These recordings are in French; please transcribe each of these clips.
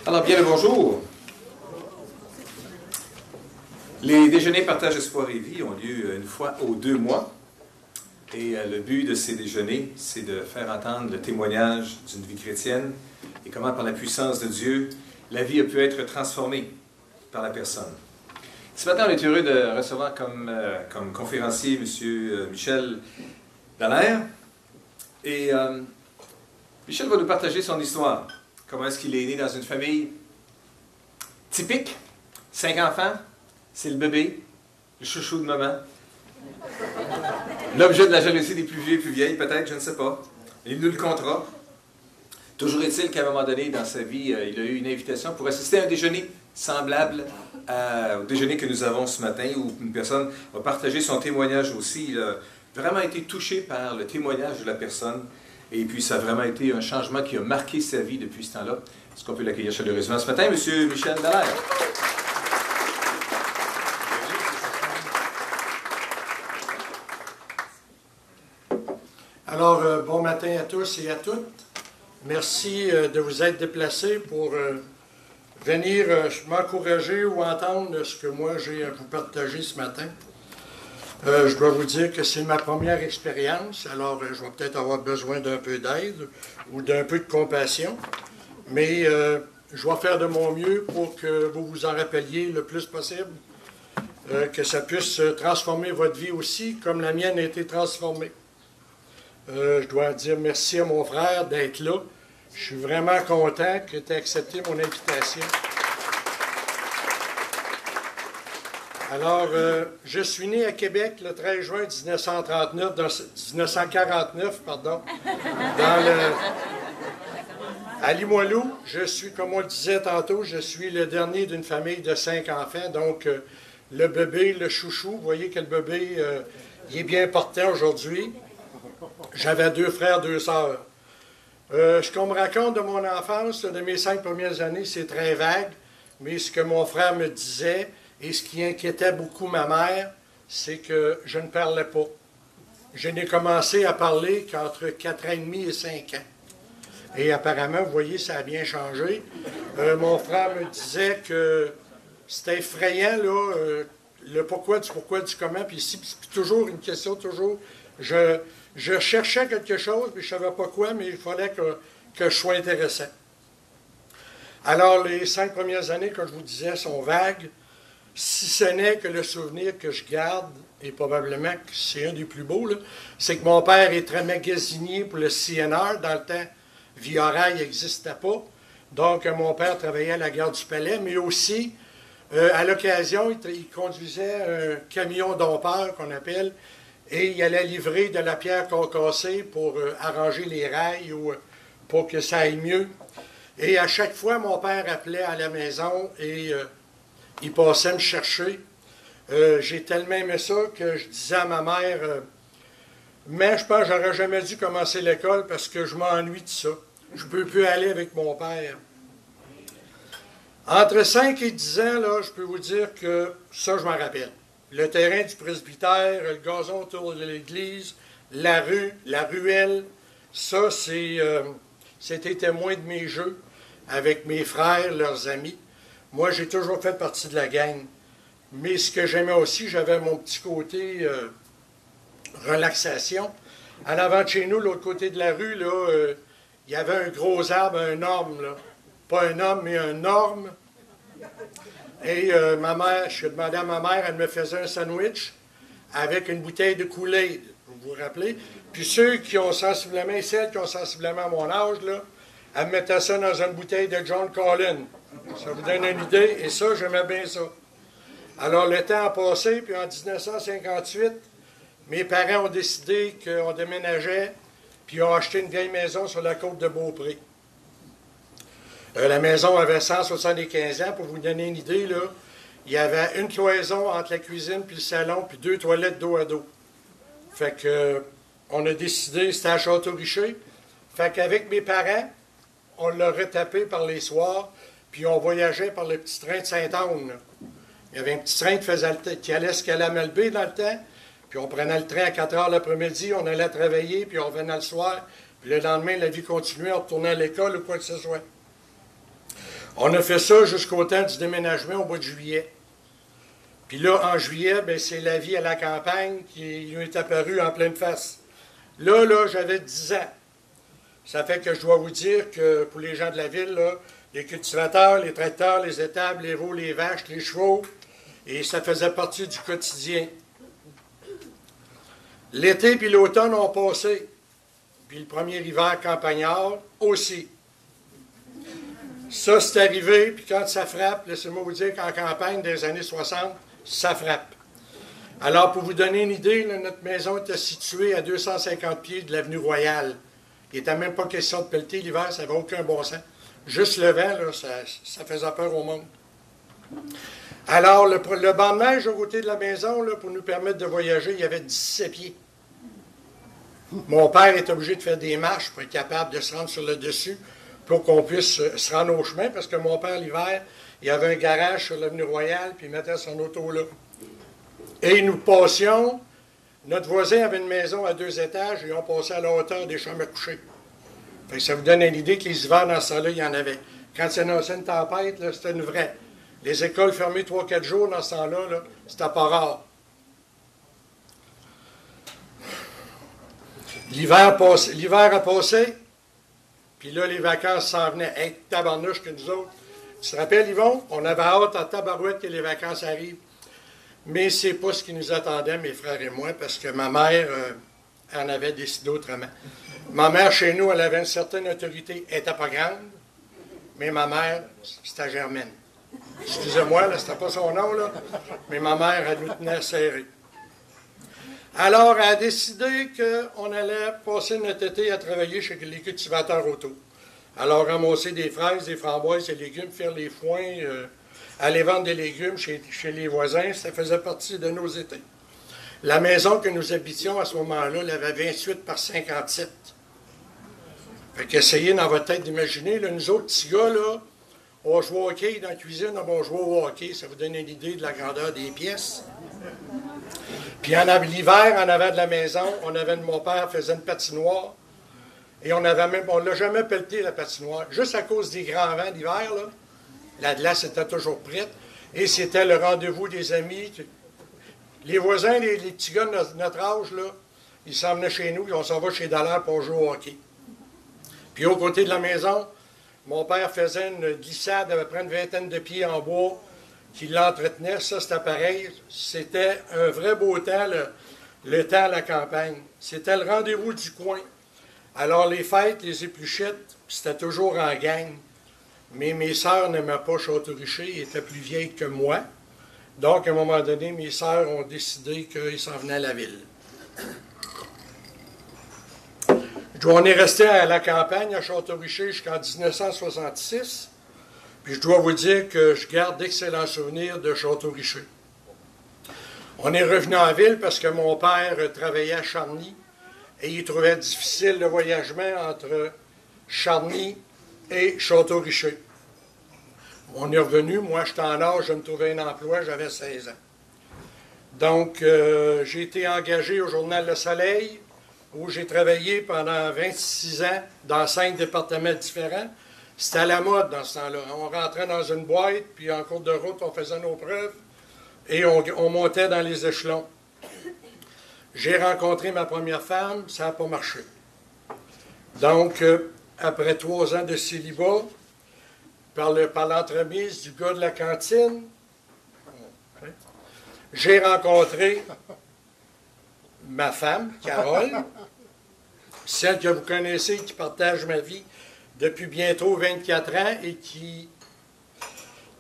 Alors, bien le bonjour. Les déjeuners Partage Espoir et Vie ont lieu une fois aux 2 mois. Et le but de ces déjeuners, c'est de faire entendre le témoignage d'une vie chrétienne et comment, par la puissance de Dieu, la vie a pu être transformée par la personne. Ce matin, on est heureux de recevoir comme conférencier M. Michel Dallaire. Et Michel va nous partager son histoire. Comment est-ce qu'il est né dans une famille typique, 5 enfants, c'est le bébé, le chouchou de maman. L'objet de la jalousie des plus vieux et plus vieilles, peut-être, je ne sais pas. Il nous le comptera. Toujours est-il qu'à un moment donné, dans sa vie, il a eu une invitation pour assister à un déjeuner semblable au déjeuner que nous avons ce matin, où une personne va partager son témoignage aussi. Il a vraiment été touché par le témoignage de la personne. Et puis, ça a vraiment été un changement qui a marqué sa vie depuis ce temps-là. Est-ce qu'on peut l'accueillir chaleureusement ce matin, M. Michel Dallaire? Alors, bon matin à tous et à toutes. Merci de vous être déplacés pour venir m'encourager ou entendre ce que moi j'ai à vous partager ce matin. Je dois vous dire que c'est ma première expérience, alors je vais peut-être avoir besoin d'un peu d'aide ou d'un peu de compassion, mais je vais faire de mon mieux pour que vous vous en rappeliez le plus possible, que ça puisse transformer votre vie aussi, comme la mienne a été transformée. Je dois dire merci à mon frère d'être là. Je suis vraiment content que tu aies accepté mon invitation. Alors, je suis né à Québec le 13 juin 1949, à Limoilou. Je suis, comme on le disait tantôt, je suis le dernier d'une famille de 5 enfants. Donc, le bébé, le chouchou, vous voyez que le bébé, il est bien porté aujourd'hui. J'avais 2 frères, 2 sœurs. Ce qu'on me raconte de mon enfance, de mes 5 premières années, c'est très vague, mais ce que mon frère me disait et ce qui inquiétait beaucoup ma mère, c'est que je ne parlais pas. Je n'ai commencé à parler qu'entre 4 ans et demi et 5 ans. Et apparemment, vous voyez, ça a bien changé. Mon frère me disait que c'était effrayant, là, le pourquoi du comment, puis toujours une question, toujours, je cherchais quelque chose, mais je ne savais pas quoi, mais il fallait que je sois intéressant. Alors, les 5 premières années, comme je vous disais, sont vagues, si ce n'est que le souvenir que je garde, et probablement que c'est un des plus beaux, c'est que mon père est très magasinier pour le CNR. Dans le temps, Via Rail n'existait pas. Donc, mon père travaillait à la gare du Palais, mais aussi, à l'occasion, il conduisait un camion dompeur qu'on appelle, et il allait livrer de la pierre concassée pour arranger les rails ou pour que ça aille mieux. Et à chaque fois, mon père appelait à la maison et il passait me chercher. J'ai tellement aimé ça que je disais à ma mère, mais je pense que j'aurais jamais dû commencer l'école parce que je m'ennuie de ça. Je ne peux plus aller avec mon père. Entre 5 et 10 ans, là, je peux vous dire que ça, je m'en rappelle. Le terrain du presbytère, le gazon autour de l'église, la rue, la ruelle, ça, c'était témoin de mes jeux avec mes frères, leurs amis. Moi, j'ai toujours fait partie de la gang. Mais ce que j'aimais aussi, j'avais mon petit côté relaxation. En avant de chez nous, l'autre côté de la rue, là, il y avait un gros arbre, un orme, là. Pas un homme, mais un orme. Et ma mère, je demandais à ma mère, elle me faisait un sandwich avec une bouteille de Kool-Aid, vous vous rappelez? Puis ceux qui ont sensiblement, et celles qui ont sensiblement mon âge, là, elle me mettait ça dans une bouteille de John Collin. Ça vous donne une idée, et ça, j'aimais bien ça. Alors, le temps a passé, puis en 1958, mes parents ont décidé qu'on déménageait, puis ils ont acheté une vieille maison sur la côte de Beaupré. La maison avait 175 ans, pour vous donner une idée, là. Il y avait une cloison entre la cuisine puis le salon, puis 2 toilettes dos à dos. Fait que, on a décidé, c'était à Château-Richer. Fait qu'avec mes parents, on l'a retapé par les soirs, puis on voyageait par le petit train de Sainte-Anne. Il y avait un petit train qui allait jusqu'à Malbaie dans le temps, puis on prenait le train à 4 heures l'après-midi, on allait travailler, puis on revenait le soir, puis le lendemain, la vie continuait, on retournait à l'école ou quoi que ce soit. On a fait ça jusqu'au temps du déménagement au mois de juillet. Puis là, en juillet, ben, c'est la vie à la campagne qui lui est apparue en pleine face. Là, j'avais 10 ans. Ça fait que je dois vous dire que pour les gens de la ville, là, les cultivateurs, les tracteurs, les étables, les veaux, les vaches, les chevaux, et ça faisait partie du quotidien. L'été puis l'automne ont passé. Puis le premier hiver campagnard aussi. Ça, c'est arrivé, puis quand ça frappe, laissez-moi vous dire qu'en campagne des années 60, ça frappe. Alors, pour vous donner une idée, là, notre maison était située à 250 pieds de l'avenue Royale. Il n'était même pas question de pelleter l'hiver, ça n'avait aucun bon sens. Juste le vent, là, ça faisait peur au monde. Alors, le banc de neige au côté de la maison, là, pour nous permettre de voyager, il y avait 17 pieds. Mon père est obligé de faire des marches pour être capable de se rendre sur le dessus pour qu'on puisse se rendre au chemin, parce que mon père, l'hiver, il avait un garage sur l'avenue Royale, puis il mettait son auto là. Et nous passions, notre voisin avait une maison à 2 étages, et on passait à la hauteur des chambres à coucher. Fait que ça vous donne une idée que les hivers, dans ce temps-là, il y en avait. Quand c'est une tempête, là, c'était une vraie. Les écoles fermées 3-4 jours dans ce temps-là, là, c'était pas rare. L'hiver a passé, puis là, les vacances s'en venaient. Hey, tabarnouche que nous autres. Tu te rappelles, Yvon? On avait hâte en tabarouette que les vacances arrivent. Mais c'est pas ce qui nous attendait, mes frères et moi, parce que ma mère en avait décidé autrement. Ma mère, chez nous, elle avait une certaine autorité. Elle n'était pas grande, mais ma mère, c'était Germaine. Excusez-moi, là, c'était pas son nom, là, mais ma mère, elle nous tenait serrés. Alors, elle a décidé qu'on allait passer notre été à travailler chez les cultivateurs auto. Alors, ramasser des fraises, des framboises, des légumes, faire les foins, aller vendre des légumes chez les voisins, ça faisait partie de nos étés. La maison que nous habitions à ce moment-là, elle avait 28 par 57. Fait qu'essayez dans votre tête d'imaginer, là, nous autres petits gars, là, on jouait au hockey dans la cuisine, on jouait au hockey, ça vous donne une idée de la grandeur des pièces. Puis l'hiver, en avant de la maison, mon père faisait une patinoire, et on ne l'a jamais pelleté, la patinoire, juste à cause des grands vents d'hiver, là. La glace était toujours prête, et c'était le rendez-vous des amis. Les voisins, les petits gars de notre âge, là, ils s'en venaient chez nous, puis on s'en va chez Dallaire pour jouer au hockey. Puis au côté de la maison, mon père faisait une glissade à peu près une vingtaine de pieds en bois qui l'entretenait. Ça, c'était pareil. C'était un vrai beau temps, le temps à la campagne. C'était le rendez-vous du coin. Alors, les fêtes, les épluchettes, c'était toujours en gang. Mais mes sœurs n'aimaient pas Château-Richer, ils étaient plus vieilles que moi. Donc, à un moment donné, mes sœurs ont décidé qu'ils s'en venaient à la ville. On est resté à la campagne, à Château-Richer, jusqu'en 1966. Puis je dois vous dire que je garde d'excellents souvenirs de Château-Richer. On est revenu en ville parce que mon père travaillait à Charny et il trouvait difficile le voyagement entre Charny et Château-Richer. On est revenu, moi j'étais en âge, je me trouvais un emploi, j'avais 16 ans. Donc j'ai été engagé au journal Le Soleil, où j'ai travaillé pendant 26 ans dans 5 départements différents. C'était à la mode dans ce temps-là. On rentrait dans une boîte, puis en cours de route, on faisait nos preuves et on montait dans les échelons. J'ai rencontré ma première femme, ça n'a pas marché. Donc, après 3 ans de célibat, par l'entremise du gars de la cantine, j'ai rencontré ma femme, Carole, celle que vous connaissez, qui partage ma vie depuis bientôt 24 ans et qui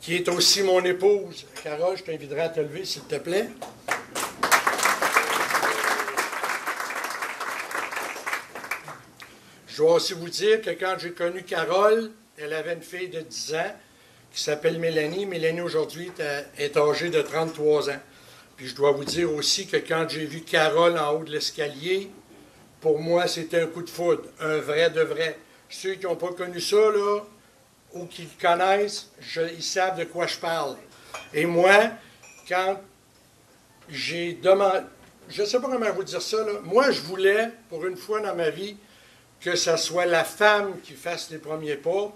est aussi mon épouse. Carole, je t'inviterai à te lever, s'il te plaît. Je dois aussi vous dire que quand j'ai connu Carole, elle avait une fille de 10 ans qui s'appelle Mélanie. Mélanie, aujourd'hui, est âgée de 33 ans. Puis je dois vous dire aussi que quand j'ai vu Carole en haut de l'escalier, pour moi, c'était un coup de foudre, un vrai de vrai. Ceux qui n'ont pas connu ça, là, ou qui le connaissent, ils savent de quoi je parle. Et moi, quand j'ai demandé, je ne sais pas comment vous dire ça, là, moi, je voulais, pour une fois dans ma vie, que ce soit la femme qui fasse les premiers pas,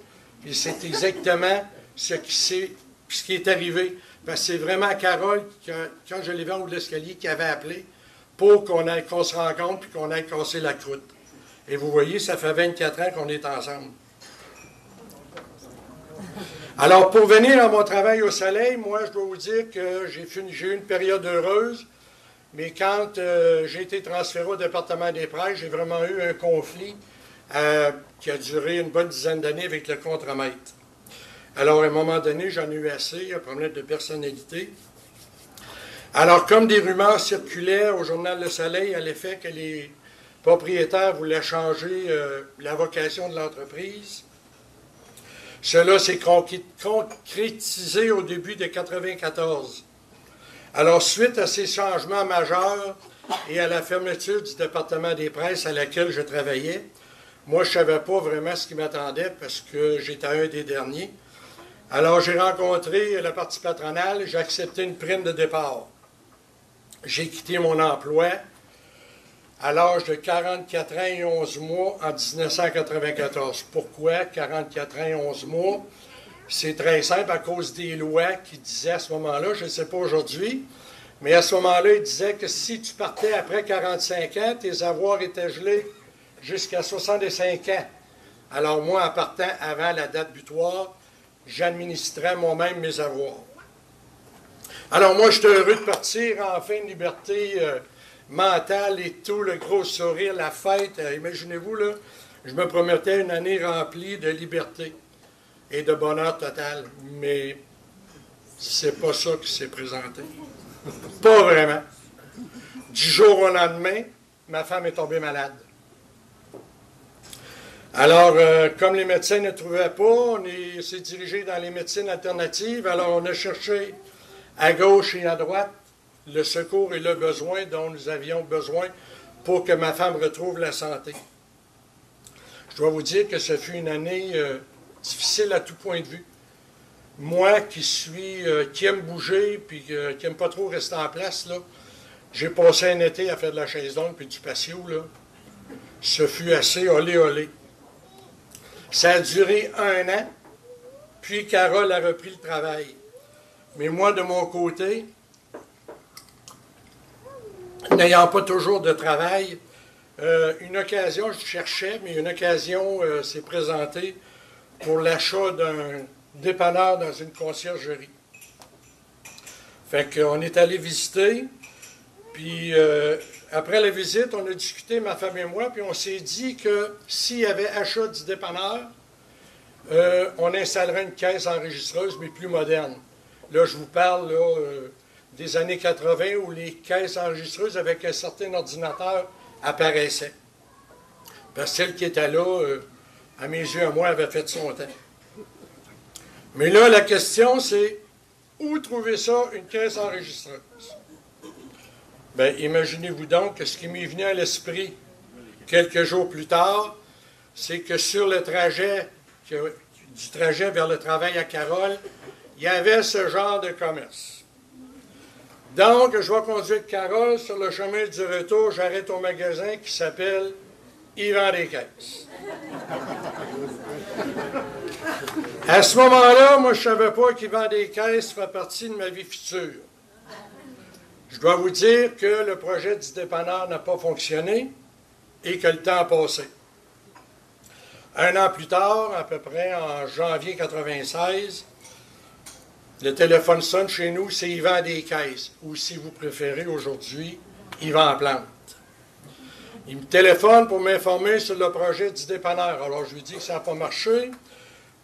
et c'est exactement ce qui est arrivé. Parce que c'est vraiment Carole, quand je l'ai vu en haut de l'escalier, qui avait appelé pour qu'on se rencontre et qu'on aille casser la croûte. Et vous voyez, ça fait 24 ans qu'on est ensemble. Alors, pour venir à mon travail au soleil, moi, je dois vous dire que j'ai eu une période heureuse, mais quand j'ai été transféré au département des prêtres, j'ai vraiment eu un conflit qui a duré une bonne dizaine d'années avec le contremaître. Alors, à un moment donné, j'en ai eu assez, un problème de personnalité. Alors, comme des rumeurs circulaient au journal Le Soleil à l'effet que les propriétaires voulaient changer la vocation de l'entreprise, cela s'est concrétisé au début de 1994. Alors, suite à ces changements majeurs et à la fermeture du département des presses à laquelle je travaillais, moi, je ne savais pas vraiment ce qui m'attendait parce que j'étais un des derniers. Alors, j'ai rencontré la partie patronale, j'ai accepté une prime de départ. J'ai quitté mon emploi à l'âge de 44 ans et 11 mois en 1994. Pourquoi 44 ans et 11 mois? C'est très simple à cause des lois qui disaient à ce moment-là, je ne sais pas aujourd'hui, mais à ce moment-là, ils disaient que si tu partais après 45 ans, tes avoirs étaient gelés jusqu'à 65 ans. Alors moi, en partant avant la date butoir, j'administrais moi-même mes avoirs. Alors moi, j'étais heureux de partir, enfin une liberté mentale et tout, le gros sourire, la fête. Imaginez-vous, là, je me promettais une année remplie de liberté et de bonheur total. Mais c'est pas ça qui s'est présenté. Pas vraiment. Du jour au lendemain, ma femme est tombée malade. Alors, comme les médecins ne trouvaient pas, on s'est dirigé dans les médecines alternatives. Alors, on a cherché à gauche et à droite le secours et le besoin dont nous avions besoin pour que ma femme retrouve la santé. Je dois vous dire que ce fut une année difficile à tout point de vue. Moi qui aime bouger puis qui n'aime pas trop rester en place, là, j'ai passé un été à faire de la chaise longue puis du patio, là. Ce fut assez olé. Ça a duré 1 an, puis Carole a repris le travail. Mais moi, de mon côté, n'ayant pas toujours de travail, une occasion, je cherchais, mais une occasion s'est présentée pour l'achat d'un dépanneur dans une conciergerie. Fait qu'on est allé visiter, puis après la visite, on a discuté, ma femme et moi, puis on s'est dit que s'il y avait achat du dépanneur, on installerait une caisse enregistreuse, mais plus moderne. Là, je vous parle là, des années 80 où les caisses enregistreuses avec un certain ordinateur apparaissaient. Parce que celle qui était là, à mes yeux, à moi, avait fait son temps. Mais là, la question, c'est où trouver ça, une caisse enregistreuse? Bien, imaginez-vous donc que ce qui m'est venu à l'esprit quelques jours plus tard, c'est que sur le trajet, du trajet vers le travail à Carole, il y avait ce genre de commerce. Donc, je vais conduire Carole sur le chemin du retour, j'arrête au magasin qui s'appelle Yvan des caisses. À ce moment-là, moi, je ne savais pas qu'Yvan des caisses ferait partie de ma vie future. Je dois vous dire que le projet du dépanneur n'a pas fonctionné et que le temps a passé. 1 an plus tard, à peu près en janvier 1996, le téléphone sonne chez nous, c'est Yvan des caisses, ou si vous préférez aujourd'hui, Yvan Plante. Il me téléphone pour m'informer sur le projet du dépanneur. Alors je lui dis que ça n'a pas marché.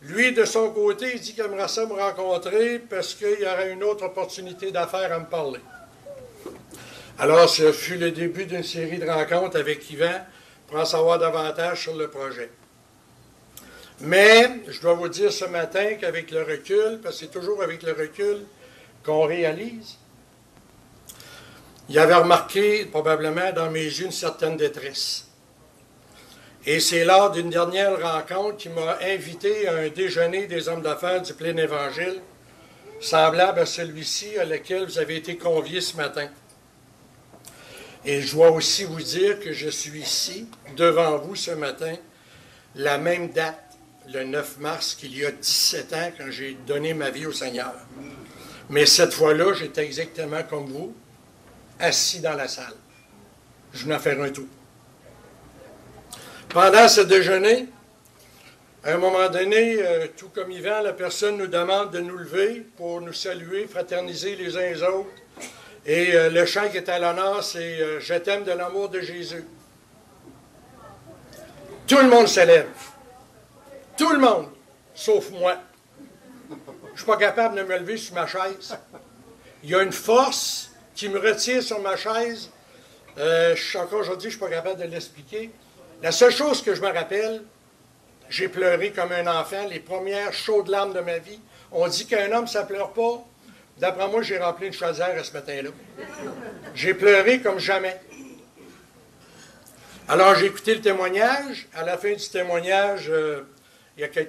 Lui, de son côté, il dit qu'il aimerait ça me rencontrer parce qu'il y aurait une autre opportunité d'affaires à me parler. Alors, ce fut le début d'une série de rencontres avec Yvan pour en savoir davantage sur le projet. Mais, je dois vous dire ce matin qu'avec le recul, parce que c'est toujours avec le recul qu'on réalise, il avait remarqué probablement dans mes yeux une certaine détresse. Et c'est lors d'une dernière rencontre qu'il m'a invité à un déjeuner des hommes d'affaires du Plein Évangile, semblable à celui-ci à lequel vous avez été conviés ce matin. Et je dois aussi vous dire que je suis ici, devant vous ce matin, la même date le 9 mars qu'il y a 17 ans quand j'ai donné ma vie au Seigneur. Mais cette fois-là, j'étais exactement comme vous, assis dans la salle. Je venais faire un tour. Pendant ce déjeuner, à un moment donné, tout comme Yvan, la personne nous demande de nous lever pour nous saluer, fraterniser les uns les autres. Et le chant qui est à l'honneur, c'est « Je t'aime de l'amour de Jésus ». Tout le monde se lève. Tout le monde, sauf moi. Je ne suis pas capable de me lever sur ma chaise. Il y a une force qui me retient sur ma chaise. Encore aujourd'hui, je ne suis pas capable de l'expliquer. La seule chose que je me rappelle, j'ai pleuré comme un enfant, les premières chaudes larmes de ma vie. On dit qu'un homme, ça ne pleure pas. D'après moi, j'ai rempli une chaudière à ce matin-là. J'ai pleuré comme jamais. Alors, j'ai écouté le témoignage. À la fin du témoignage,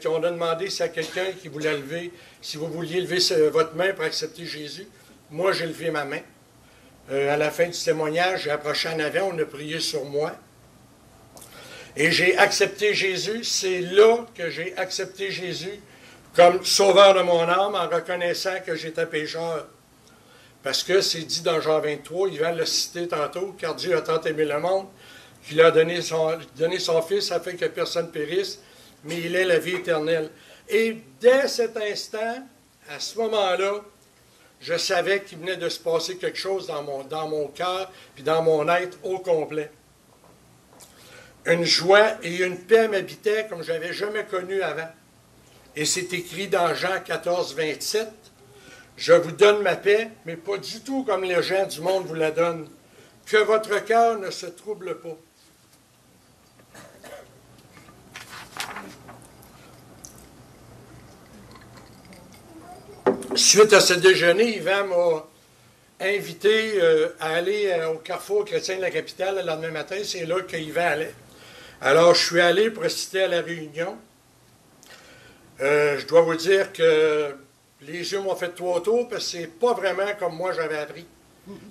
on a demandé si à quelqu'un qui voulait lever, si vous vouliez lever votre main pour accepter Jésus. Moi, j'ai levé ma main. À la fin du témoignage, j'ai approché en avant, on a prié sur moi. Et j'ai accepté Jésus. C'est là que j'ai accepté Jésus comme sauveur de mon âme en reconnaissant que j'étais pécheur. Parce que c'est dit dans Jean 23, il vient le citer tantôt, car Dieu a tant aimé le monde qu'il a donné son Fils afin que personne périsse, mais il est la vie éternelle. Et dès cet instant, à ce moment-là, je savais qu'il venait de se passer quelque chose dans mon cœur puis dans mon être au complet. Une joie et une paix m'habitaient comme je n'avais jamais connu avant. Et c'est écrit dans Jean 14, 27, « Je vous donne ma paix, mais pas du tout comme les gens du monde vous la donnent. Que votre cœur ne se trouble pas. » Suite à ce déjeuner, Yvan m'a invité à aller au Carrefour chrétien de la capitale le lendemain matin. C'est là que Yvan allait. Alors, je suis allé pour assister à la réunion. Je dois vous dire que les yeux m'ont fait 3 tours parce que c'est pas vraiment comme moi j'avais appris.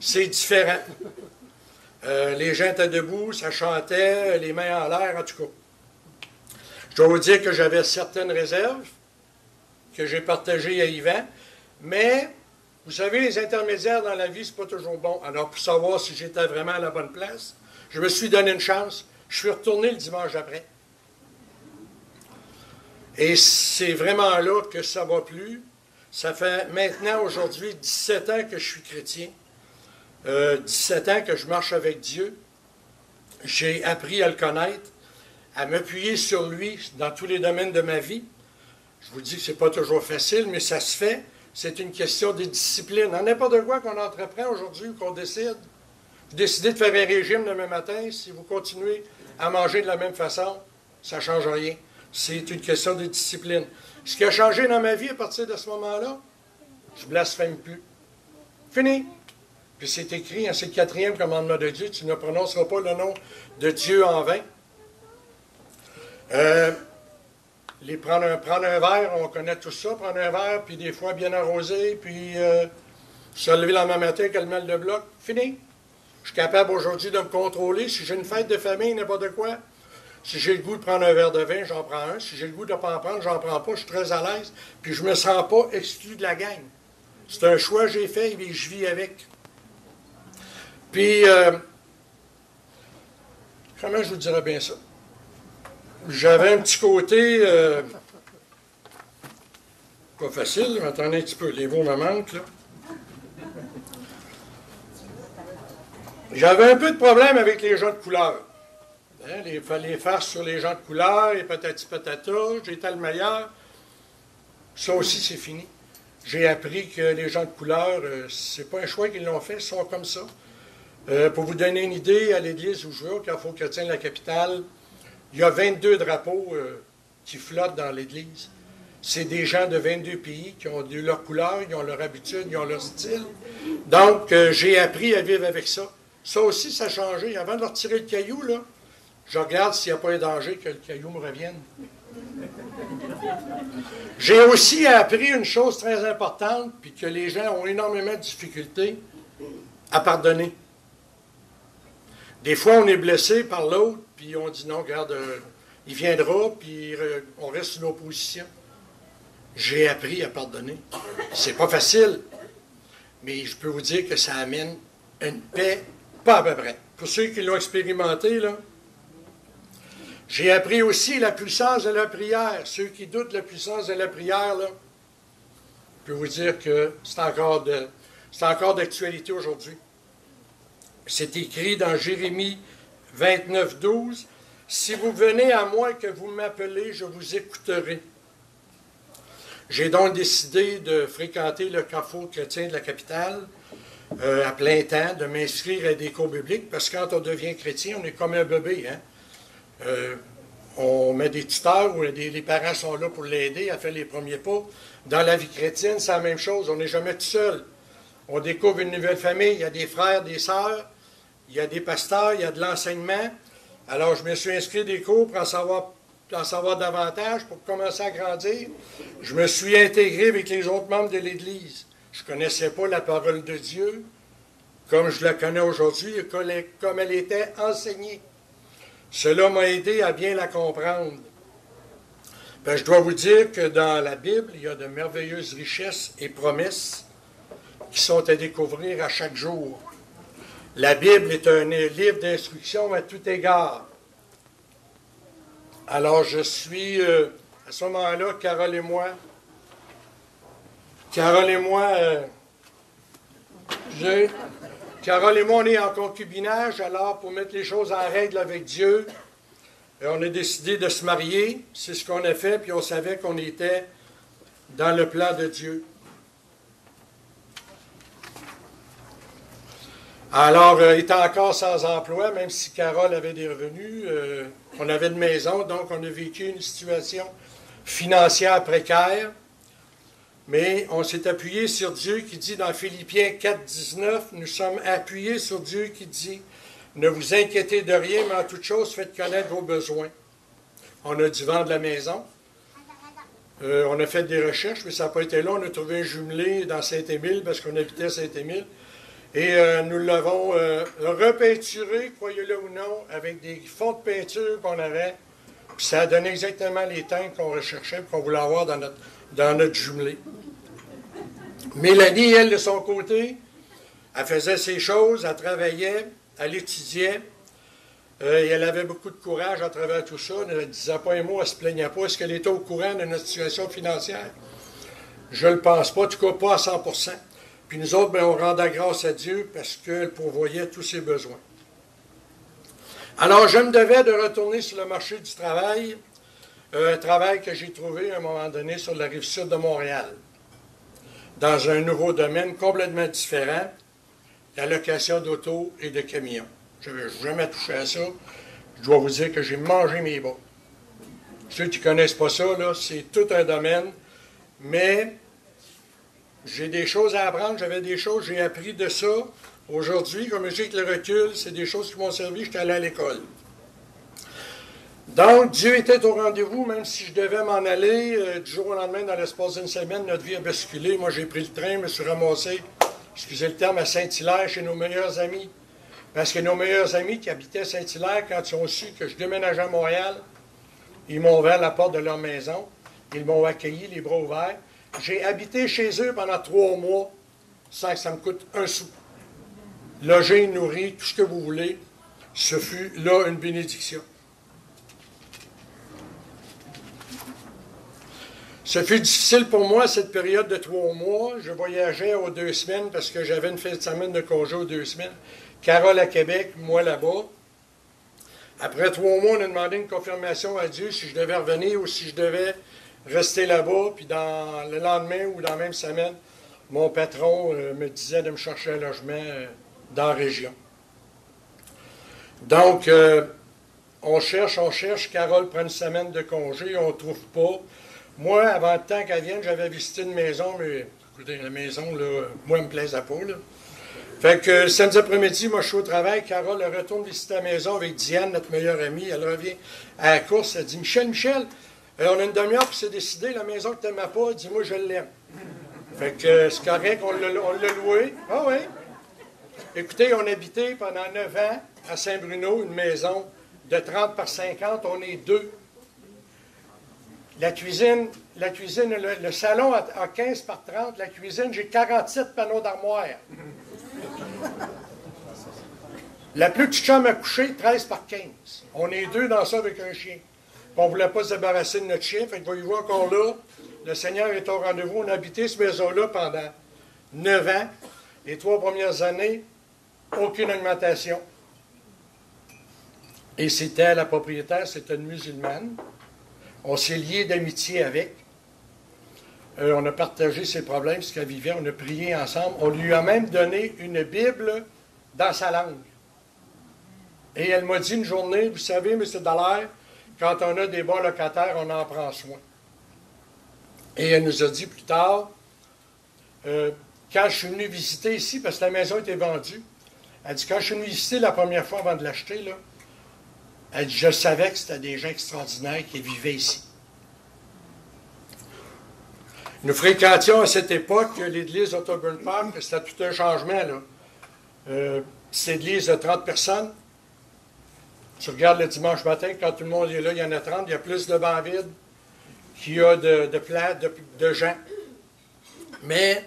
C'est différent. Les gens étaient debout, ça chantait, les mains en l'air, en tout cas. Je dois vous dire que j'avais certaines réserves que j'ai partagées à Yvan, mais vous savez, les intermédiaires dans la vie, c'est pas toujours bon. Alors, pour savoir si j'étais vraiment à la bonne place, je me suis donné une chance. Je suis retourné le dimanche après. Et c'est vraiment là que ça m'a plu. Ça fait maintenant, aujourd'hui, 17 ans que je suis chrétien. 17 ans que je marche avec Dieu. J'ai appris à le connaître, à m'appuyer sur lui dans tous les domaines de ma vie. Je vous dis que ce n'est pas toujours facile, mais ça se fait. C'est une question de discipline. Dans n'importe quoi qu'on entreprend aujourd'hui ou qu'on décide. Vous décidez de faire un régime demain matin, si vous continuez à manger de la même façon, ça ne change rien. C'est une question de discipline. Ce qui a changé dans ma vie à partir de ce moment-là, je ne blasphème plus. Fini. Puis c'est écrit, c'est le 4e commandement de Dieu, tu ne prononceras pas le nom de Dieu en vain. Prendre un verre, on connaît tout ça, prendre un verre, puis des fois bien arrosé, puis se lever le lendemain matin, calmer le bloc, fini. Je suis capable aujourd'hui de me contrôler. Si j'ai une fête de famille, n'importe quoi, si j'ai le goût de prendre un verre de vin, j'en prends un. Si j'ai le goût de ne pas en prendre, j'en prends pas. Je suis très à l'aise. Puis je ne me sens pas exclu de la gang. C'est un choix que j'ai fait et je vis avec. Puis, comment je vous dirais bien ça? J'avais un petit côté, pas facile, mais attendez un petit peu, les mots me manquent, là. J'avais un peu de problème avec les gens de couleur. Hein, les farces sur les gens de couleur, et patati patata, j'étais le meilleur. Ça aussi, c'est fini. J'ai appris que les gens de couleur, c'est pas un choix qu'ils l'ont fait, ils sont comme ça. Pour vous donner une idée, à l'église où je vais, au Carrefour chrétien de la capitale, il y a 22 drapeaux qui flottent dans l'église. C'est des gens de 22 pays qui ont leur couleur, ils ont leur habitude, ils ont leur style. Donc, j'ai appris à vivre avec ça. Ça aussi, ça a changé. Avant de leur tirer le caillou, là, je regarde s'il n'y a pas un danger que le caillou me revienne. J'ai aussi appris une chose très importante, puis que les gens ont énormément de difficultés à pardonner. Des fois, on est blessé par l'autre, puis on dit non, regarde, il viendra, puis on reste sur l'opposition. J'ai appris à pardonner. C'est pas facile, mais je peux vous dire que ça amène une paix pas à peu près. Pour ceux qui l'ont expérimenté, là, j'ai appris aussi la puissance de la prière. Ceux qui doutent de la puissance de la prière, là, je peux vous dire que c'est encore d'actualité aujourd'hui. C'est écrit dans Jérémie 29, 12. « Si vous venez à moi que vous m'appelez, je vous écouterai. » J'ai donc décidé de fréquenter le carrefour chrétien de la capitale à plein temps, de m'inscrire à des cours bibliques, parce que quand on devient chrétien, on est comme un bébé. Hein? On met des tuteurs où les parents sont là pour l'aider à faire les premiers pas. Dans la vie chrétienne, c'est la même chose. On n'est jamais tout seul. On découvre une nouvelle famille. Il y a des frères, des sœurs, il y a des pasteurs, il y a de l'enseignement. Alors, je me suis inscrit à des cours pour en savoir davantage, pour commencer à grandir. Je me suis intégré avec les autres membres de l'Église. Je ne connaissais pas la parole de Dieu comme je la connais aujourd'hui et comme elle était enseignée. Cela m'a aidé à bien la comprendre. Ben, je dois vous dire que dans la Bible, il y a de merveilleuses richesses et promesses qui sont à découvrir à chaque jour. La Bible est un livre d'instruction à tout égard. Alors, je suis, à ce moment-là, Carole et moi, on est en concubinage, alors pour mettre les choses en règle avec Dieu, on a décidé de se marier, c'est ce qu'on a fait, puis on savait qu'on était dans le plan de Dieu. Alors, étant encore sans emploi, même si Carole avait des revenus, on avait une maison, donc on a vécu une situation financière précaire. Mais on s'est appuyé sur Dieu qui dit dans Philippiens 4, 19, nous sommes appuyés sur Dieu qui dit, ne vous inquiétez de rien, mais en toute chose, faites connaître vos besoins. On a dû vendre la maison. On a fait des recherches, mais ça n'a pas été long. On a trouvé un jumelé dans Saint-Émile, parce qu'on habitait à Saint-Émile. Et nous l'avons repeinturé, croyez-le ou non, avec des fonds de peinture qu'on avait. Puis ça a donné exactement les teintes qu'on recherchait, qu'on voulait avoir dans notre jumelé. Mélanie, elle, de son côté, elle faisait ses choses, elle travaillait, elle étudiait, et elle avait beaucoup de courage à travers tout ça. Elle ne disait pas un mot, elle ne se plaignait pas. Est-ce qu'elle était au courant de notre situation financière? Je ne le pense pas, en tout cas pas à 100%. Puis nous autres, on rendait grâce à Dieu parce qu'elle pourvoyait tous ses besoins. Alors, je me devais de retourner sur le marché du travail, un travail que j'ai trouvé à un moment donné sur la rive sud de Montréal, dans un nouveau domaine complètement différent, la location d'auto et de camions. Je n'avais jamais touché à ça. Je dois vous dire que j'ai mangé mes bas. Ceux qui ne connaissent pas ça, là, c'est tout un domaine, mais j'ai des choses à apprendre, j'avais des choses, j'ai appris de ça. Aujourd'hui, comme je dis avec le recul, c'est des choses qui m'ont servi, j'étais allé à l'école. Donc, Dieu était au rendez-vous, même si je devais m'en aller. Du jour au lendemain, dans l'espace d'une semaine, notre vie a basculé. Moi, j'ai pris le train, me suis ramassé, excusez le terme, à Saint-Hilaire, chez nos meilleurs amis. Parce que nos meilleurs amis qui habitaient à Saint-Hilaire, quand ils ont su que je déménageais à Montréal, ils m'ont ouvert la porte de leur maison. Ils m'ont accueilli, les bras ouverts. J'ai habité chez eux pendant 3 mois, sans que ça me coûte un sou. Logé, nourri, tout ce que vous voulez. Ce fut là une bénédiction. Ce fut difficile pour moi, cette période de 3 mois. Je voyageais aux 2 semaines parce que j'avais une fin de semaine de congé aux 2 semaines. Carole à Québec, moi là-bas. Après 3 mois, on a demandé une confirmation à Dieu si je devais revenir ou si je devais rester là-bas. Puis dans le lendemain ou dans la même semaine, mon patron me disait de me chercher un logement dans la région. Donc, on cherche. Carole prend une semaine de congé, on ne trouve pas. Moi, avant le temps qu'elle vienne, j'avais visité une maison, mais écoutez, la maison, là, moi, elle me plaisait pas, là. Fait que samedi après-midi, moi, je suis au travail. Carole, elle retourne visiter la maison avec Diane, notre meilleure amie. Elle revient à la course. Elle dit, Michel, on a une demi-heure pour se décider. La maison que tu n'aimes pas, dis-moi, je l'aime. Fait que c'est correct, on l'a loué. Ah oui. Écoutez, on a habité pendant 9 ans à Saint-Bruno, une maison de 30 par 50. On est 2. La cuisine, le salon a 15 par 30. La cuisine, j'ai 47 panneaux d'armoire. La plus petite chambre à coucher, 13 par 15. On est deux dans ça avec un chien. On ne voulait pas se débarrasser de notre chien, fait que voyez-vous encore là, le Seigneur est au rendez-vous. On a habité cette maison-là pendant 9 ans. Les 3 premières années, aucune augmentation. Et c'était la propriétaire, c'était une musulmane. On s'est liés d'amitié avec. On a partagé ses problèmes, ce qu'elle vivait. On a prié ensemble. On lui a même donné une Bible dans sa langue. Et elle m'a dit une journée, vous savez, M. Dallaire, quand on a des bons locataires, on en prend soin. Et elle nous a dit plus tard, quand je suis venu visiter ici, parce que la maison était vendue, elle dit, quand je suis venu visiter la première fois avant de l'acheter, là, elle dit, je savais que c'était des gens extraordinaires qui vivaient ici. Nous fréquentions à cette époque l'église d'Ottoburn Park, c'était tout un changement, là. C'est une église de 30 personnes. Tu regardes le dimanche matin, quand tout le monde est là, il y en a 30, il y a plus de bancs vides qu'il y a de gens. Mais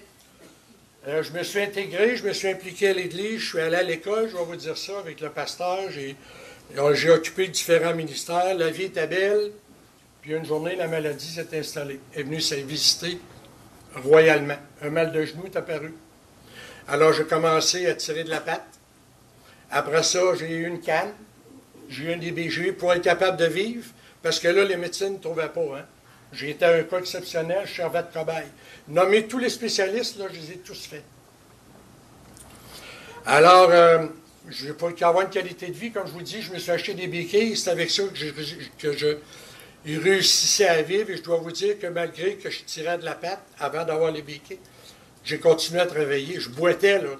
je me suis intégré, je me suis impliqué à l'église, je suis allé à l'école, je vais vous dire ça, avec le pasteur. J'ai occupé différents ministères, la vie était belle. Puis une journée, la maladie s'est installée. Elle est venue se visiter royalement. Un mal de genou est apparu. Alors j'ai commencé à tirer de la patte. Après ça, j'ai eu une canne. J'ai eu un DBG pour être capable de vivre, parce que là, les médecins ne trouvaient pas. Hein. J'ai été un cas exceptionnel, je servais de cobaye. Nommer tous les spécialistes, là, je les ai tous faits. Alors, je n'ai pas qu'avoir une qualité de vie, comme je vous dis, je me suis acheté des béquilles, c'est avec ça que je réussissais à vivre, et je dois vous dire que malgré que je tirais de la patte avant d'avoir les béquilles, j'ai continué à travailler. Je boitais, là,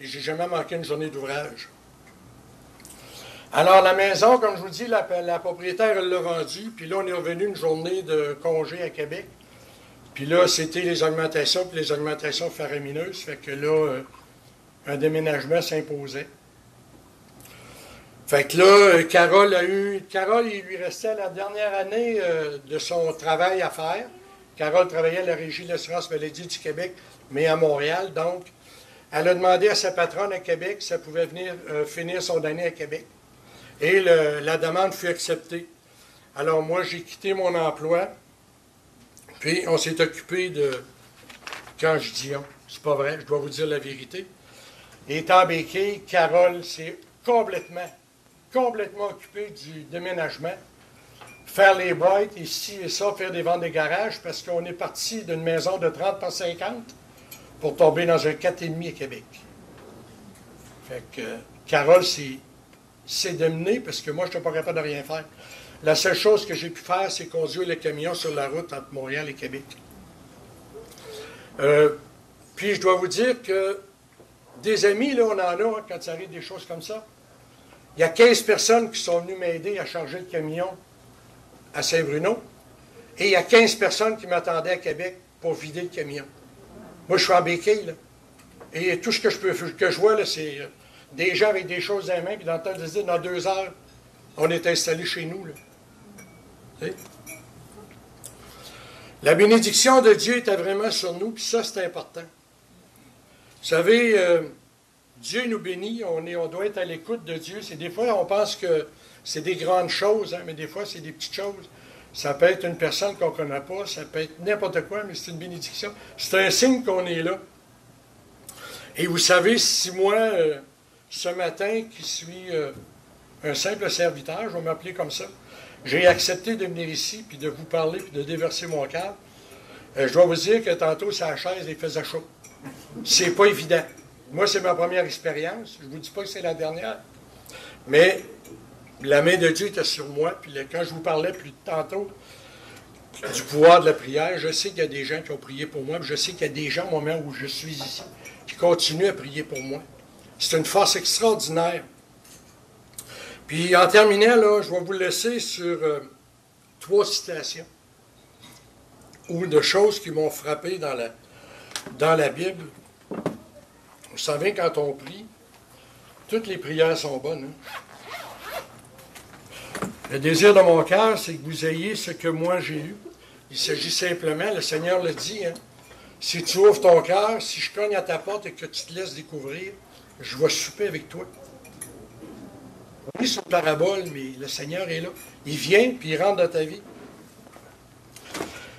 et j'ai jamais manqué une journée d'ouvrage. Alors, la maison, comme je vous dis, la propriétaire, elle l'a vendue. Puis là, on est revenu une journée de congé à Québec. Puis là, c'était les augmentations, puis les augmentations faramineuses. Fait que là, un déménagement s'imposait. Fait que là, Carole, il lui restait la dernière année de son travail à faire. Carole travaillait à la Régie de l'assurance maladie du Québec, mais à Montréal. Donc, elle a demandé à sa patronne à Québec si elle pouvait venir finir son année à Québec. Et la demande fut acceptée. Alors moi, j'ai quitté mon emploi, puis on s'est occupé de... Quand je dis on, c'est pas vrai, je dois vous dire la vérité. Étant béquille, Carole s'est complètement occupée du déménagement, faire les boîtes, ici et ça, faire des ventes des garages, parce qu'on est parti d'une maison de 30 par 50 pour tomber dans un 4,5 à Québec. Fait que Carole s'est démenée parce que moi, je n'étais pas capable de rien faire. La seule chose que j'ai pu faire, c'est conduire le camion sur la route entre Montréal et Québec. Puis, je dois vous dire que des amis, là, on en a, hein, quand ça arrive des choses comme ça. Il y a 15 personnes qui sont venues m'aider à charger le camion à Saint-Bruno. Et il y a 15 personnes qui m'attendaient à Québec pour vider le camion. Moi, je suis en béquille, là. Et tout ce que je vois, là, c'est... des gens avec des choses dans les mains, puis dans le temps de dire, dans 2 heures, on est installé chez nous. Là. La bénédiction de Dieu était vraiment sur nous, puis ça, c'est important. Vous savez, Dieu nous bénit, on doit être à l'écoute de Dieu. Des fois, on pense que c'est des grandes choses, hein, mais des fois, c'est des petites choses. Ça peut être une personne qu'on ne connaît pas, ça peut être n'importe quoi, mais c'est une bénédiction. C'est un signe qu'on est là. Et vous savez, si moi... ce matin, qui suis un simple serviteur, je vais m'appeler comme ça, j'ai accepté de venir ici, puis de vous parler, puis de déverser mon cœur. Je dois vous dire que tantôt, sur la chaise, il faisait chaud. C'est pas évident. Moi, c'est ma première expérience. Je ne vous dis pas que c'est la dernière. Mais la main de Dieu était sur moi. Puis quand je vous parlais plus tantôt du pouvoir de la prière, je sais qu'il y a des gens qui ont prié pour moi, puis je sais qu'il y a des gens, au moment où je suis ici, qui continuent à prier pour moi. C'est une force extraordinaire. Puis en terminant, là, je vais vous laisser sur 3 citations ou de choses qui m'ont frappé dans la Bible. Vous savez, quand on prie, toutes les prières sont bonnes. Hein? Le désir de mon cœur, c'est que vous ayez ce que moi j'ai eu. Il s'agit simplement, le Seigneur le dit, hein, si tu ouvres ton cœur, si je cogne à ta porte et que tu te laisses découvrir, je vais souper avec toi. On est sur une parabole, mais le Seigneur est là. Il vient, puis il rentre dans ta vie.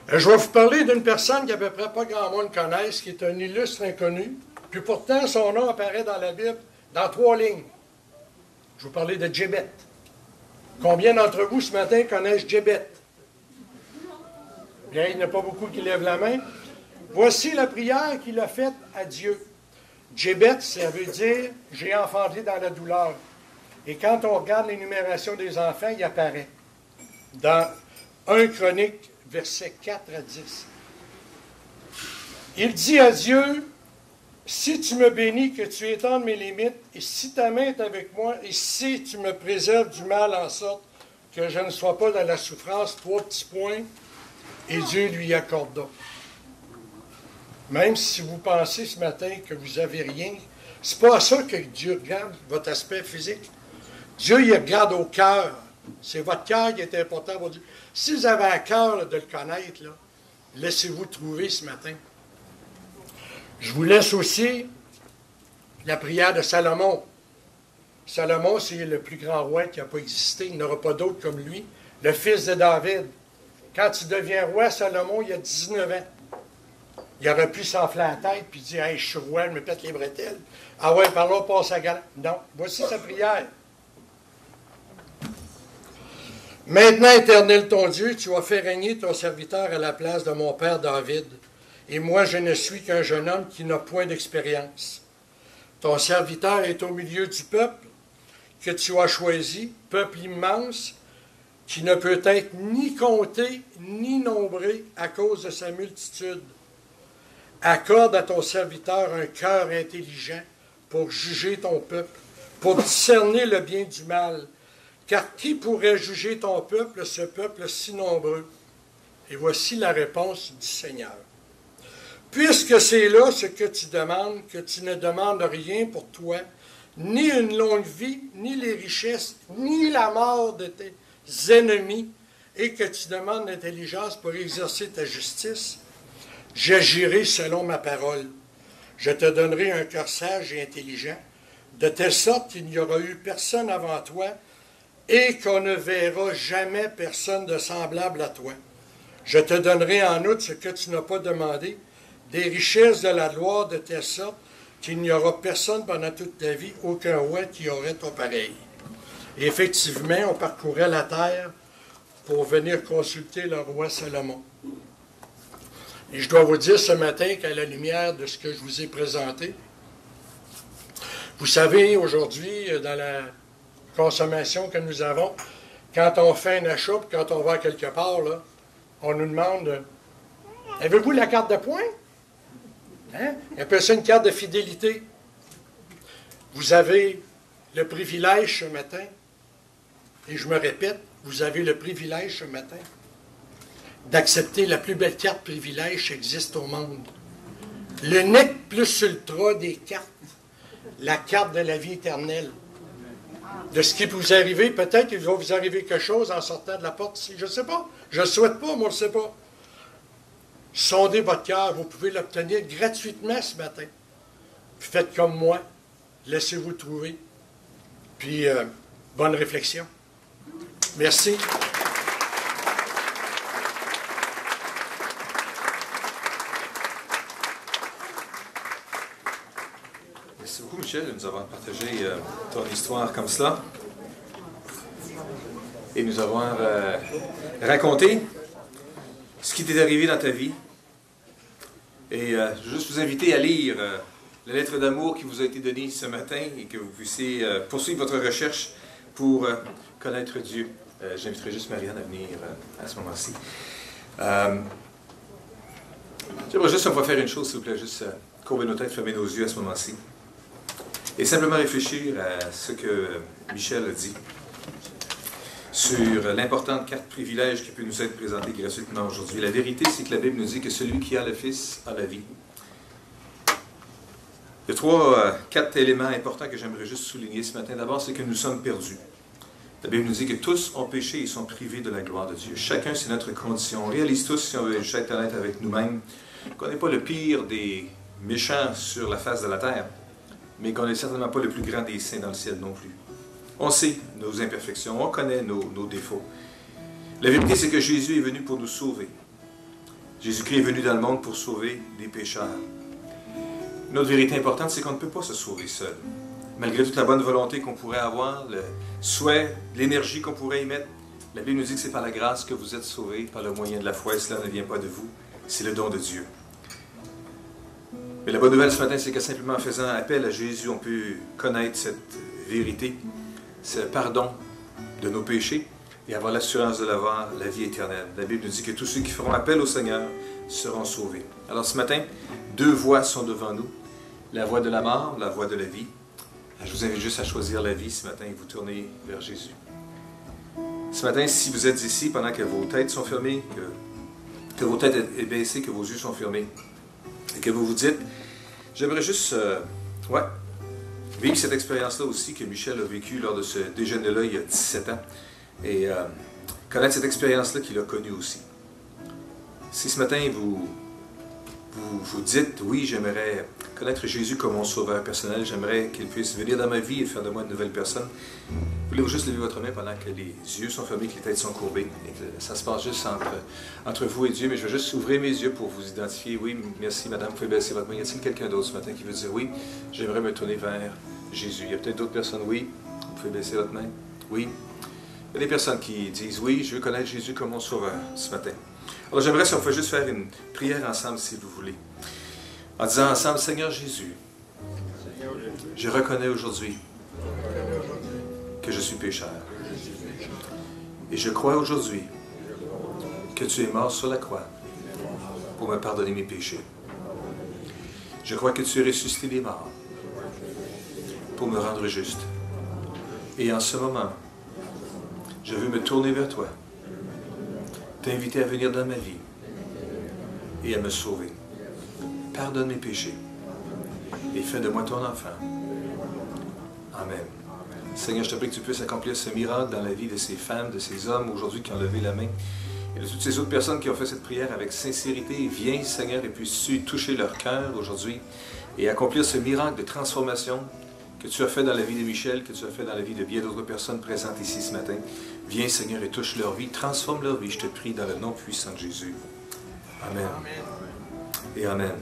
Je vais vous parler d'une personne qu'à peu près pas grand monde connaisse, qui est un illustre inconnu, puis pourtant son nom apparaît dans la Bible dans 3 lignes. Je vais vous parler de Djébet. Combien d'entre vous ce matin connaissent Djébet? Bien, il n'y en a pas beaucoup qui lèvent la main. Voici la prière qu'il a faite à Dieu. Djébet, ça veut dire « j'ai enfanté dans la douleur ». Et quand on regarde l'énumération des enfants, il apparaît dans 1 Chronique, versets 4 à 10. Il dit à Dieu, « Si tu me bénis, que tu étendes mes limites, et si ta main est avec moi, et si tu me préserves du mal en sorte que je ne sois pas dans la souffrance, 3 petits points, et Dieu lui accorda. » Même si vous pensez ce matin que vous n'avez rien, c'est pas à ça que Dieu regarde, votre aspect physique. Dieu, il regarde au cœur. C'est votre cœur qui est important pour Dieu. Si vous avez un cœur de le connaître, laissez-vous trouver ce matin. Je vous laisse aussi la prière de Salomon. Salomon, c'est le plus grand roi qui n'a pas existé. Il n'y aura pas d'autre comme lui. Le fils de David. Quand il devient roi, Salomon, il a 19 ans. Il aurait pu s'enfler la tête puis dire « Hey, je suis roi, je me pète les bretelles. » Ah ouais, par là, passe à galant. Non, voici sa prière. Maintenant, Éternel ton Dieu, tu as fait régner ton serviteur à la place de mon père David. Et moi, je ne suis qu'un jeune homme qui n'a point d'expérience. Ton serviteur est au milieu du peuple que tu as choisi, peuple immense, qui ne peut être ni compté ni nombré à cause de sa multitude. Accorde à ton serviteur un cœur intelligent pour juger ton peuple, pour discerner le bien du mal. Car qui pourrait juger ton peuple, ce peuple si nombreux? Et voici la réponse du Seigneur. Puisque c'est là ce que tu demandes, que tu ne demandes rien pour toi, ni une longue vie, ni les richesses, ni la mort de tes ennemis, et que tu demandes l'intelligence pour exercer ta justice, j'agirai selon ma parole. Je te donnerai un cœur sage et intelligent, de telle sorte qu'il n'y aura eu personne avant toi, et qu'on ne verra jamais personne de semblable à toi. Je te donnerai en outre ce que tu n'as pas demandé, des richesses de la gloire, de telle sorte qu'il n'y aura personne pendant toute ta vie, aucun roi qui aurait ton pareil. Et effectivement, on parcourait la terre pour venir consulter le roi Salomon. Et je dois vous dire ce matin qu'à la lumière de ce que je vous ai présenté, vous savez, aujourd'hui, dans la consommation que nous avons, quand on fait un achat, quand on va quelque part, là, on nous demande « Avez-vous la carte de points? » Hein? On appelle ça une carte de fidélité. Vous avez le privilège ce matin, et je me répète, vous avez le privilège ce matin d'accepter la plus belle carte privilège qui existe au monde. Le nec plus ultra des cartes, la carte de la vie éternelle. De ce qui peut vous arriver, peut-être qu'il va vous arriver quelque chose en sortant de la porte ici. Je ne sais pas. Je ne le souhaite pas, moi je ne sais pas. Sondez votre cœur. Vous pouvez l'obtenir gratuitement ce matin. Puis faites comme moi. Laissez-vous trouver. Puis, bonne réflexion. Merci. Merci beaucoup, Michel, de nous avoir partagé ton histoire comme cela et nous avoir raconté ce qui t'est arrivé dans ta vie. Et je veux juste vous inviter à lire la lettre d'amour qui vous a été donnée ce matin et que vous puissiez poursuivre votre recherche pour connaître Dieu. J'inviterai juste Marianne à venir à ce moment-ci. J'aimerais juste, on va faire une chose, s'il vous plaît, juste courber nos têtes, fermer nos yeux à ce moment-ci. Et simplement réfléchir à ce que Michel a dit sur l'importante carte privilège qui peut nous être présentée gratuitement aujourd'hui. La vérité, c'est que la Bible nous dit que celui qui a le Fils a la vie. Il y a 4 éléments importants que j'aimerais juste souligner ce matin. D'abord, c'est que nous sommes perdus. La Bible nous dit que tous ont péché et sont privés de la gloire de Dieu. Chacun, c'est notre condition. On réalise tous, si on veut être honnête avec nous-mêmes, qu'on n'est pas le pire des méchants sur la face de la terre, mais qu'on n'est certainement pas le plus grand des saints dans le ciel non plus. On sait nos imperfections, on connaît nos défauts. La vérité, c'est que Jésus est venu pour nous sauver. Jésus-Christ est venu dans le monde pour sauver des pécheurs. Une autre vérité importante, c'est qu'on ne peut pas se sauver seul. Malgré toute la bonne volonté qu'on pourrait avoir, le souhait, l'énergie qu'on pourrait y mettre, la Bible nous dit que c'est par la grâce que vous êtes sauvés, par le moyen de la foi, et cela ne vient pas de vous, c'est le don de Dieu. Mais la bonne nouvelle ce matin, c'est que simplement en faisant appel à Jésus, on peut connaître cette vérité, ce pardon de nos péchés, et avoir l'assurance de l'avoir, la vie éternelle. La Bible nous dit que tous ceux qui feront appel au Seigneur seront sauvés. Alors ce matin, deux voies sont devant nous, la voie de la mort, la voie de la vie. Je vous invite juste à choisir la vie ce matin et vous tourner vers Jésus. Ce matin, si vous êtes ici pendant que vos têtes sont fermées, que vos têtes sont baissées, que vos yeux sont fermés, et que vous vous dites, j'aimerais juste vivre cette expérience-là aussi que Michel a vécue lors de ce déjeuner-là il y a 17 ans, et connaître cette expérience-là qu'il a connue aussi. Si ce matin vous dites, oui, j'aimerais connaître Jésus comme mon sauveur personnel, j'aimerais qu'il puisse venir dans ma vie et faire de moi une nouvelle personne, voulez-vous juste lever votre main pendant que les yeux sont fermés, que les têtes sont courbées, et que ça se passe juste entre vous et Dieu, mais je vais juste ouvrir mes yeux pour vous identifier. Oui, merci madame, vous pouvez baisser votre main. Y a-t-il quelqu'un d'autre ce matin qui veut dire, oui, j'aimerais me tourner vers Jésus? Il y a peut-être d'autres personnes, oui, vous pouvez baisser votre main. Oui. Il y a des personnes qui disent, oui, je veux connaître Jésus comme mon sauveur ce matin. Alors j'aimerais si on peut juste faire une prière ensemble si vous voulez. En disant ensemble, Seigneur Jésus, je reconnais aujourd'hui que je suis pécheur. Et je crois aujourd'hui que tu es mort sur la croix pour me pardonner mes péchés. Je crois que tu es ressuscité des morts pour me rendre juste. Et en ce moment, je veux me tourner vers toi, t'inviter à venir dans ma vie et à me sauver. Pardonne mes péchés et fais de moi ton enfant. Amen. Seigneur, je te prie que tu puisses accomplir ce miracle dans la vie de ces femmes, de ces hommes aujourd'hui qui ont levé la main et de toutes ces autres personnes qui ont fait cette prière avec sincérité. Viens, Seigneur, et puisses-tu toucher leur cœur aujourd'hui et accomplir ce miracle de transformation que tu as fait dans la vie de Michel, que tu as fait dans la vie de bien d'autres personnes présentes ici ce matin. Viens, Seigneur, et touche leur vie, transforme leur vie, je te prie, dans le nom puissant de Jésus. Amen. Et Amen.